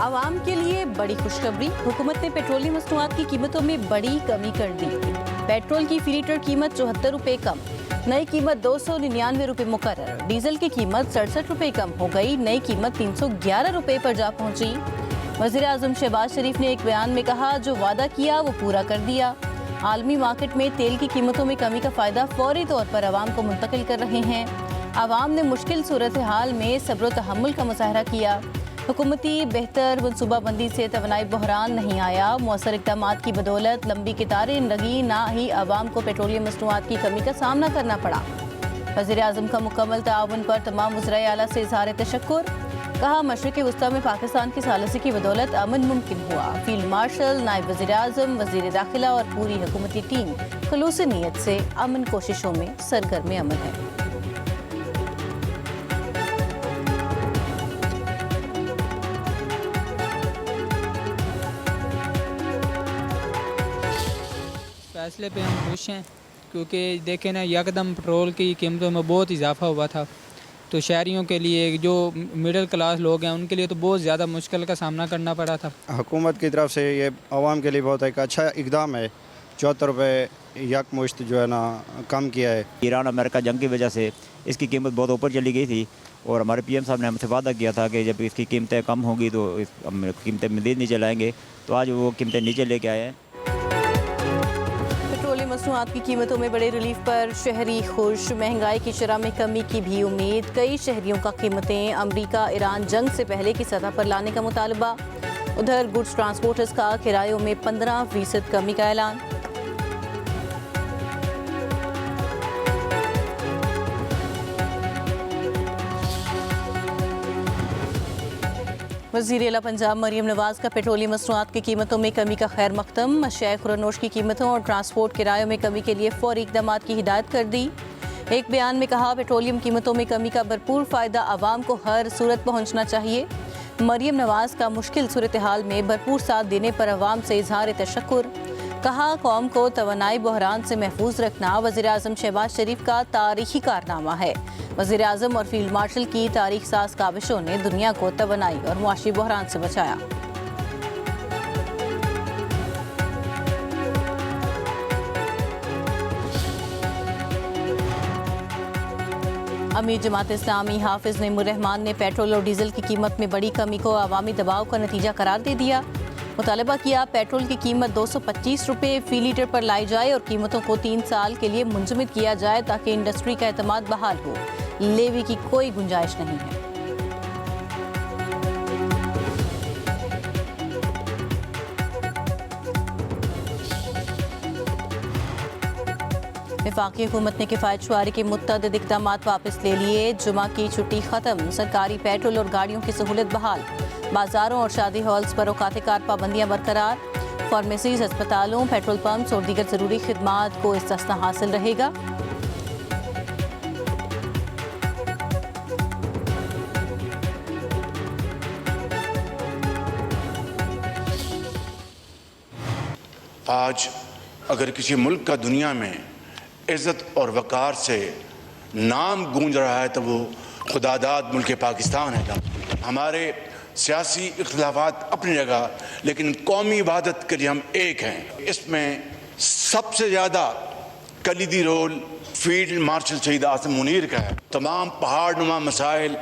आवाम के लिए बड़ी खुशखबरी। हुकूमत ने पेट्रोलियम मसनूआत की कीमतों में बड़ी कमी कर दी। पेट्रोल की फी लीटर कीमत 74 रुपए कम, नई कीमत 299 रुपए मुकर्रर। डीजल की कीमत 67 रुपए कम हो गई, नई कीमत 311 रुपए पर जा पहुंची। वज़ीर आज़म शहबाज शरीफ ने एक बयान में कहा, जो वादा किया वो पूरा कर दिया। आलमी मार्केट में तेल की कीमतों में कमी का फ़ायदा फौरी तौर पर आवाम को मुंतकिल कर रहे हैं। आवाम ने मुश्किल सूरत हाल में सब्र व तहम्मुल का मुजाहरा किया। हुकूमती बेहतर मनसूबाबंदी से तवानाई बहरान नहीं आया। मौसर इक़दामात की बदौलत लंबी कतारें लगी, ना ही आवाम को पेट्रोलियम मसनूआत की कमी का सामना करना पड़ा। वज़ीर आज़म का मुकम्मल ताउन पर तमाम वज़राए आला से इज़हार तशक्कुर। कहा, मशरिक़ी वस्ता में पाकिस्तान की सालसी की बदौलत अमन मुमकिन हुआ। फील्ड मार्शल, नायब वज़ीर आज़म, वज़ीर दाखिला और पूरी हुकूमती टीम खुलूस नीयत से अमन कोशिशों में सरगर्म अमल है। फैसले पे हम खुश हैं, क्योंकि देखें ना, यकदम पेट्रोल की कीमतों में बहुत इजाफा हुआ था, तो शहरियों के लिए, जो मिडिल क्लास लोग हैं, उनके लिए तो बहुत ज़्यादा मुश्किल का सामना करना पड़ा था। हुकूमत की तरफ से ये आवाम के लिए बहुत एक अच्छा इकदाम है। 74 रुपये यकमुश्त जो है ना कम किया है। ईरान अमेरिका जंग की वजह से इसकी कीमत बहुत ऊपर चली गई थी, और हमारे पीएम साहब ने हमसे वादा किया था कि जब इसकी कीमतें कम होंगी तो कीमतें मज़ीद नीचे लाएंगे, तो आज वो कीमतें नीचे लेके आए हैं। पेट्रोलियम मसनूआत की कीमतों में बड़े रिलीफ पर शहरी खुश। महंगाई की शरह में कमी की भी उम्मीद। कई शहरियों का कीमतें अमरीका ईरान जंग से पहले की सतह पर लाने का मुतालबा। उधर गुड्स ट्रांसपोर्टर्स का किरायों में 15% कमी का ऐलान। वज़ीर आला पंजाब मरियम नवाज का पेट्रोलियम मसनूआत की कीमतों में कमी का खैर मकदम। अशियाए खुरानोश की कीमतों और ट्रांसपोर्ट किरायों में कमी के लिए फौरी इक़दामात की हिदायत कर दी। एक बयान में कहा, पेट्रोलियम कीमतों में कमी का भरपूर फ़ायदा आवाम को हर सूरत पहुँचना चाहिए। मरियम नवाज का मुश्किल सूरत हाल में भरपूर साथ देने पर आवाम से इज़हार तशक्कुर। कहा, कौम को तवानाई बहरान से महफूज रखना वज़ीर आज़म शहबाज शरीफ का तारीखी कारनामा है। वज़ीर आज़म और फील्ड मार्शल की तारीख साज काविशों ने दुनिया को तवानाई और मुआशी बहरान से बचाया। अमीर जमात इस्लामी हाफिज नईमुर रहमान ने पेट्रोल और डीजल की कीमत में बड़ी कमी को अवामी दबाव का नतीजा करार दे दिया। मुतालबा किया, पेट्रोल की कीमत 225 रुपये फी लीटर पर लाई जाए और कीमतों को 3 साल के लिए मुंजमद किया जाए, ताकि इंडस्ट्री का एतमाद बहाल हो। लेवी की कोई गुंजाइश नहीं है। वफाकी हुकूमत ने किफ़ायत शुमारी के मुतअद्दिद इक़दामात वापस ले लिए। जुमा की छुट्टी खत्म, सरकारी पेट्रोल और गाड़ियों की सहूलत बहाल। बाजारों और शादी हॉल्स पर औकात-ए-कार पाबंदियाँ बरकरार। फार्मेसीज, अस्पतालों, पेट्रोल पंप्स और दीगर ज़रूरी खिदमात को इस्तिस्ना हासिल रहेगा। आज अगर किसी मुल्क का दुनिया में इज़्ज़त और वक़ार से नाम गूंज रहा है तो वो खुदादाद मुल्क पाकिस्तान है। हमारे सियासी इख्तिलाफात अपनी जगह, लेकिन कौमी इबादत के लिए हम एक हैं। इसमें सबसे ज़्यादा कलीदी रोल फील्ड मार्शल शहीद आसिम मुनीर का है। तमाम पहाड़नुमा मसाइल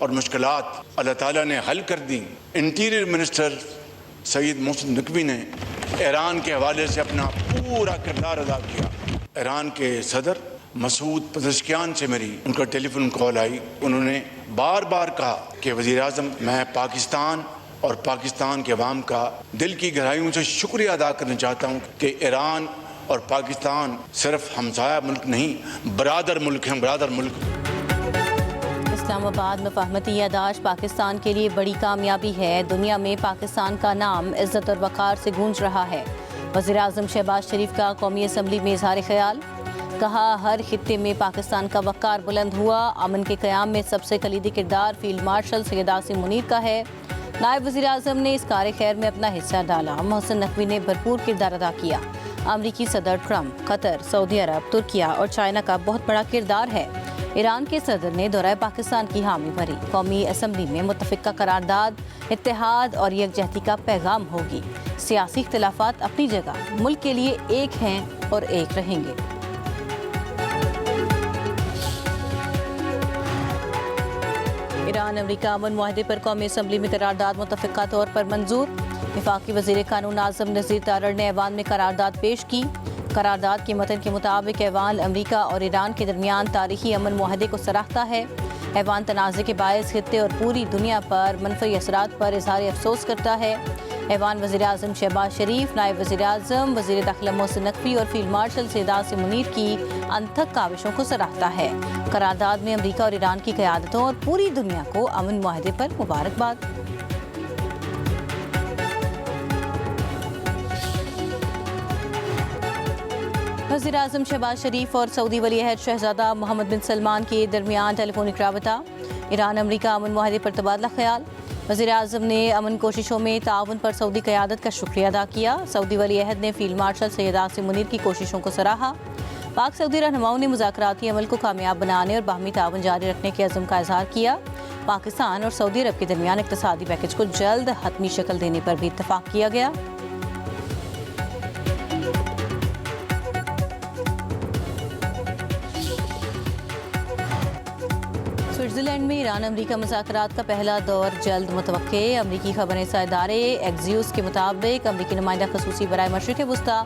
और मुश्किलात अल्लाह ताला ने हल कर दी। इंटीरियर मिनिस्टर सईद मोहसिन नकवी ने ईरान के हवाले से अपना पूरा किरदार अदा किया। ईरान के सदर मसूद पज़ेश्कियान से मेरी उनका टेलीफोन कॉल आई। उन्होंने बार बार कहा कि वज़ीर आज़म, मैं पाकिस्तान और पाकिस्तान के अवाम का दिल की गहराइयों से शुक्रिया अदा करना चाहता हूँ कि ईरान और पाकिस्तान सिर्फ हमसाया मुल्क नहीं, बरादर मुल्क हैं, बरादर मुल्क। इस्लामाबाद मफाहमती यादाश्त पाकिस्तान के लिए बड़ी कामयाबी है। दुनिया में पाकिस्तान का नाम इज़्ज़त और वक़ार से गूंज रहा है। वज़ीर आज़म शहबाज शरीफ का कौमी असम्बली में इज़हार ख़याल। कहा, हर खित्ते में पाकिस्तान का वक़ार बुलंद हुआ। अमन के क़याम में सबसे कलीदी किरदार फील्ड मार्शल सैयद आसिम मुनीर का है। नायब वज़ीर आज़म ने इस कार खैर में अपना हिस्सा डाला। मोहसिन नकवी ने भरपूर किरदार अदा किया। अमरीकी सदर ट्रंप, कतर, सऊदी अरब, तुर्किया और चाइना का बहुत बड़ा किरदार है। ईरान के सदर ने दौरा पाकिस्तान की हामी भरी। कौमी असम्बली में मुत्तफिका करारदाद इत्तेहाद और यकजहती का पैगाम होगी। सियासी इख्तिलाफात अपनी जगह, मुल्क के लिए एक हैं और एक रहेंगे। ईरान अमरीका अमन मुआहदे पर कौमी असम्बली में करारदाद मुत्तफिका तौर पर मंजूर। वफाकी वज़ीर कानून आज़म नज़ीर तारड़ ने ऐवान में करारदाद पेश की। करारदाद के मतन के मुताबिक ऐवान अमरीका और ईरान के दरमियान तारीखी अमन मुआहदे को सराहता है। ऐवान तनाज़े के बायस खित्ते और पूरी दुनिया पर मनफी असरात पर इज़हार अफसोस करता है। ऐवान वज़ीर आज़म शहबाज शरीफ, नायब वज़ीर आज़म, वज़ीर दाखिला मोहसिन नकवी और फील्ड मार्शल सैयद आसिम मुनीर की अनथक काविशों को सराहता है। करारदाद में अमरीका और ईरान की क़यादतों और पूरी दुनिया को अमन मुआहदे पर मुबारकबाद। वज़ीर आज़म शहबाज शरीफ और सऊदी वली अहद शहजादा मोहम्मद बिन सलमान के दरमियान टेलीफोनिक राबता। ईरान अमरीका अमन मुआहदे पर तबादला ख्याल। वज़ीर आज़म ने अमन कोशिशों में ताउन पर सऊदी क़यादत का शुक्रिया अदा किया। सऊदी वली अहद ने फील्ड मार्शल सैयद आसिम मुनीर की कोशिशों को सराहा। पाक सऊदी रहनुमाओं ने मुज़ाकराती अमल को कामयाब बनाने और बाहमी ताउन जारी रखने के अज़्म का इज़हार किया। पाकिस्तान और सऊदी अरब के दरमियान इक़्तिसादी पैकेज को जल्द हतमी शक्ल देने पर भी इत्तफ़ाक़ किया गया। स्विट्ज़रलैंड में ईरान अमरीका मुज़ाकरात का पहला दौर जल्द मुतवक्के। अमरीकी खबरें इदारे एक्सियोस के मुताबिक अमरीकी नुमाइंदा खसूसी बराए मशरिक़ वस्ता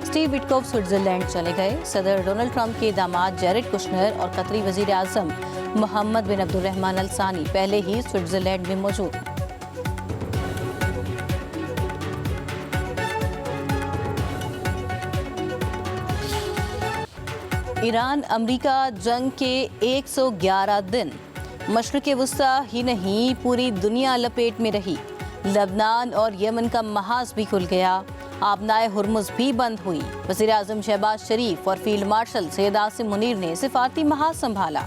स्टीव विटकोफ स्विट्ज़रलैंड चले गए। सदर डोनाल्ड ट्रंप के दामाद जेरेड कुशनर और कतरी वज़ीर आज़म मोहम्मद बिन अब्दुर्रहमान अल सानी पहले ही स्विट्ज़रलैंड में मौजूद हैं। ईरान अमरीका जंग के 111 दिन। मशरिक़ वस्ता ही नहीं, पूरी दुनिया लपेट में रही। लबनान और यमन का महाज भी खुल गया। आबनाए हुर्मुज़ भी बंद हुई। वज़ीर आज़म शहबाज शरीफ और फील्ड मार्शल सैयद आसिम मुनीर ने सिफारती महाज संभाला।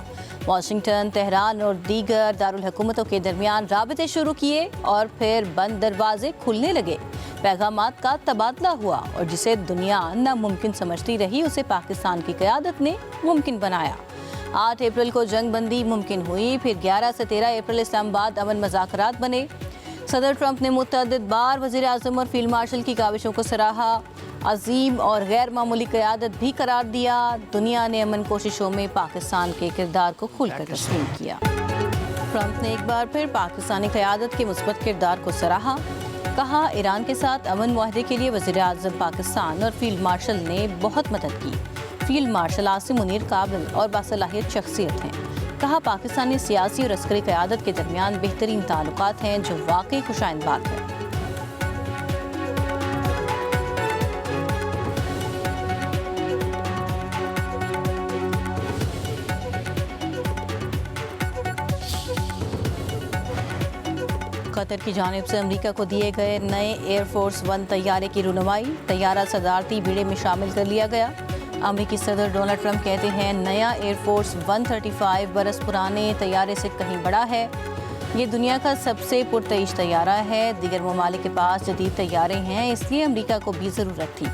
वाशिंगटन, तेहरान और दीगर दारुल हुकूमतों के दरमियान राबते शुरू किए और फिर बंद दरवाजे खुलने लगे। पैगामात का तबादला हुआ और जिसे दुनिया नामुमकिन समझती रही उसे पाकिस्तान की क़यादत ने मुमकिन बनाया। 8 अप्रैल को जंग बंदी मुमकिन हुई। फिर 11 से 13 अप्रैल इस्लामाबाद अमन मुज़ाकरात बने। सदर ट्रंप ने मुतअद्दिद बार वज़ीर आज़म और फील्ड मार्शल की काविशों को सराहा। अजीम और गैर मामूली क़यादत भी करार दिया। दुनिया ने अमन कोशिशों में पाकिस्तान के किरदार को खुलकर तस्लीम किया। ट्रंप ने एक बार फिर पाकिस्तानी क़यादत के मुस्बत किरदार को सराहा। कहा, ईरान के साथ अमन मुआहदे के लिए वज़ीर आज़म पाकिस्तान और फील्ड मार्शल ने बहुत मदद की। फील्ड मार्शल आसिम मुनीर काबिल और बासलाहियत शख्सियत हैं। कहा, पाकिस्तानी सियासी और अस्करी क़यादत के दरमियान बेहतरीन ताल्लुकात हैं जो वाकई खुशाइंद बात है। कतर की जानिब से अमरीका को दिए गए नए एयरफोर्स 1 तैयारे की रुनमाई। तैयारा सदारती बीड़े में शामिल कर लिया गया। अमरीकी सदर डोनाल्ड ट्रंप कहते हैं नया एयरफोर्स 135 बरस पुराने तैयारे से कहीं बड़ा है। ये दुनिया का सबसे पुरतईश तैयारा है। दीगर ममालिक के पास जदीद तैयारे हैं, इसलिए अमरीका को भी ज़रूरत थी।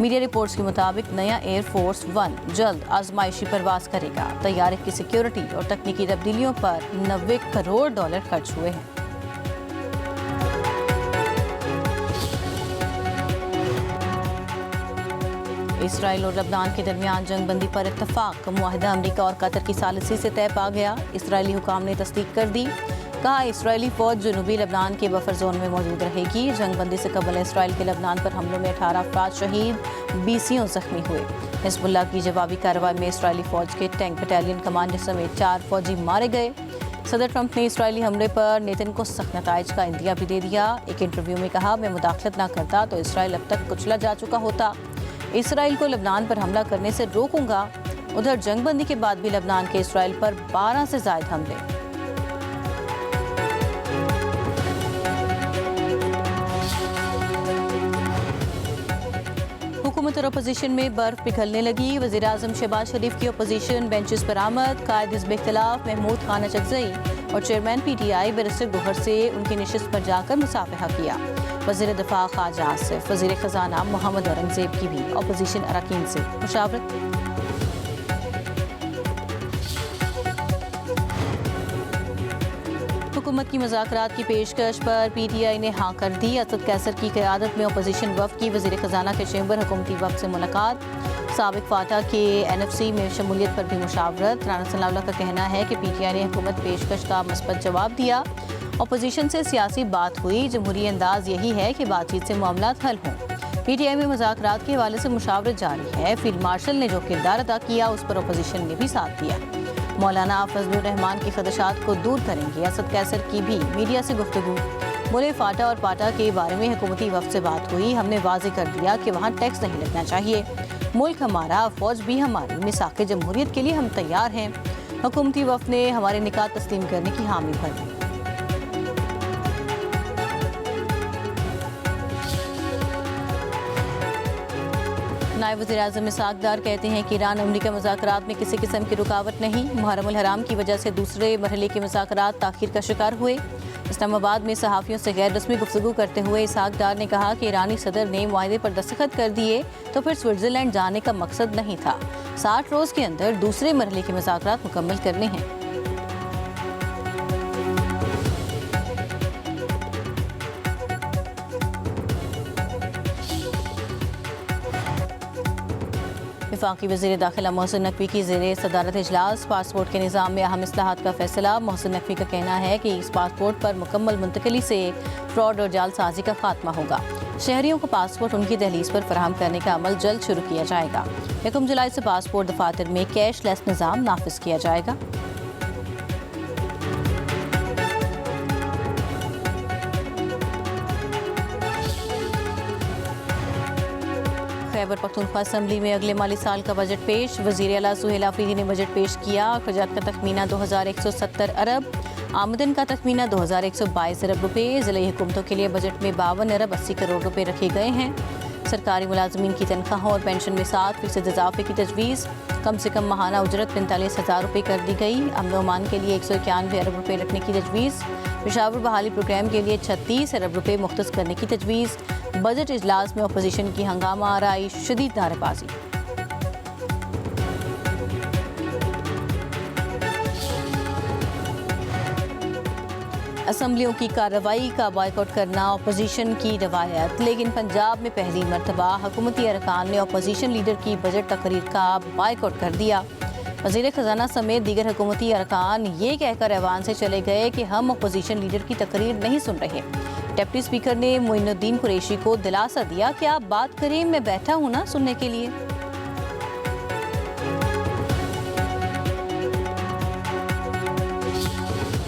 मीडिया रिपोर्ट्स के मुताबिक नया एयरफोर्स 1 जल्द आजमाइशी परवाज करेगा। तैयारे की सिक्योरिटी और तकनीकी तब्दीलियों पर $90 करोड़ खर्च हुए हैं। इसराइल और लबनान के दरमियान जंग बंदी पर इत्तफाक। मुआहदा अमरीका और कतर की सालिसी से तय पा गया। इसराइली हुकाम ने तस्दीक कर दी। कहा, इसराइली फौज जनूबी लबनान के बफर जोन में मौजूद रहेगी। जंग बंदी से कबल इसराइल के लबनान पर हमलों में 18 अफराद शहीद, 20 जख्मी हुए। हिज़्बुल्लाह की जवाबी कार्रवाई में इसराइली फौज के टैंक बटालियन कमांडर समेत 4 फौजी मारे गए। सदर ट्रंप ने इसराइली हमले पर नेतन को सख्त नताइज का इंदिया भी दे दिया। एक इंटरव्यू में कहा, मैं मुदाखलत ना करता तो इसराइल अब तक कुचला जा चुका होता। इसराइल को लबनान पर हमला करने से रोकूंगा। उधर जंगबंदी के बाद भी लबनान के इसराइल पर 12 से ज़ायद हमले। हुकूमत और अपोजिशन में बर्फ पिघलने लगी। वज़ीर आज़म शहबाज शरीफ की अपोजिशन बेंचेस पर आमद। कायद हिज़्ब इख्तिलाफ महमूद खान अचकज़ई और चेयरमैन PTI बैरिस्टर गौहर से उनकी नशिस्त पर जाकर मुसाफहा किया। वज़ीर दिफा ख्वाजा आसिफ, वज़ीर ख़जाना मोहम्मद औरंगज़ेब की भी अपोजिशन अरकान से मुशावरत। हुकूमत की मुज़ाकरात की पेशकश पर PTI ने हाँ कर दी। असद कैसर की क़यादत में अपोजिशन वफ़द की वज़ीर ख़जाना के चैम्बर हुकूमती वफ़द से मुलाकात। साबिक़ फाटा के NFC में शमूलियत पर भी मुशावरत। राना सनाउल्लाह का कहना है कि PTI ने हुकूमत पेशकश का मुस्बत जवाब दिया। अपोजिशन से सियासी बात हुई। जमहूरी अंदाज यही है कि बातचीत से मामलात हल हों। PTI में मुज़ाकरात के हवाले से मुशावरत जारी है। फील्ड मार्शल ने जो किरदार अदा किया उस पर अपोजिशन ने भी साथ दिया। मौलाना फजलुर रहमान के खदशात को दूर करेंगे। असद कैसर की भी मीडिया से गुफ्तगू। बोले फाटा और पाटा के बारे में हुकूमती वफ़द से बात हुई। हमने वाज़ेह कर दिया कि वहाँ टैक्स नहीं लगना चाहिए। मुल्क हमारा, फ़ौज भी हमारी, मिसाक़ जमहूरियत के लिए हम तैयार हैं। हुकूमती वफ़द ने हमारे निकात तस्लीम करने की हामी भर दी। नायब वज़ीर-ए-आज़म इसहाक़ डार कहते हैं कि ईरान अमरीका मुज़ाकरात में किसी किस्म की रुकावट नहीं। मुहर्रम उल हराम की वजह से दूसरे मरहले के मुज़ाकरात ताख़ीर का शिकार हुए। इस्लामाबाद में सहाफ़ियों से गैर रस्मी गुफ्तगू करते हुए इसहाक़ डार ने कहा कि ईरानी सदर ने मुआहदे पर दस्तखत कर दिए तो फिर स्विट्ज़रलैंड जाने का मकसद नहीं था। 60 रोज़ के अंदर दूसरे मरहले के मुज़ाकरात मुकम्मल करने हैं। वफाकी वज़ीर दाखिला मोहसिन नकवी की ज़ेरे सदारत इजलास पासपोर्ट के निज़ाम में अहम इस्लाहात का फैसला। मोहसिन नकवी का कहना है कि इस पासपोर्ट पर मुकम्मल मुंतकली से फ्रॉड और जालसाजी का खात्मा होगा। शहरियों को पासपोर्ट उनकी दहलीज पर फराहम करने का अमल जल्द शुरू किया जाएगा। 1 जुलाई से पासपोर्ट दफातर में कैशलेस निज़ाम नाफिज किया जाएगा। खैबर पख्तूनख्वा असम्बली में अगले माली साल का बजट पेश। वज़ीर आला सुहेल आफरीदी ने बजट पेश किया। अखराजात का तखमीना 2170 अरब, आमदन का तखमीना 2122 अरब रुपये। ज़िले हुकूमतों के लिए बजट में 52 अरब 80 करोड़ रुपये रखे गए हैं। सरकारी मुलाजमीन की तनख्वाहों और पेंशन में 7% इजाफे की तजवीज़। कम से कम माहाना उजरत 45,000 रुपये कर दी गई। अमन अमान के लिए 191 अरब रुपये रखने की तजवीज़। पेशावर बहाली प्रोग्राम के लिए 36 अरब रुपये मुख्तस करने की तजवीज़। बजट इजलास में अपोजिशन की हंगामा आराई, शदीद नारेबाजी। असम्बलियों की कार्रवाई का बायकॉट करना अपोजिशन की रवायत, लेकिन पंजाब में पहली मरतबा हुकूमती अरकान ने अपोजिशन लीडर की बजट तकरीर का बायकॉट कर दिया। वज़ीर ख़जाना समेत दीगर हुकूमती अरकान ये कहकर ऐवान से चले गए कि हम अपोजिशन लीडर की तकरीर नहीं सुन रहे। डिप्टी स्पीकर ने मोइनुद्दीन कुरैशी को दिलासा दिया कि आप बात करें, मैं बैठा हूँ ना सुनने के लिए।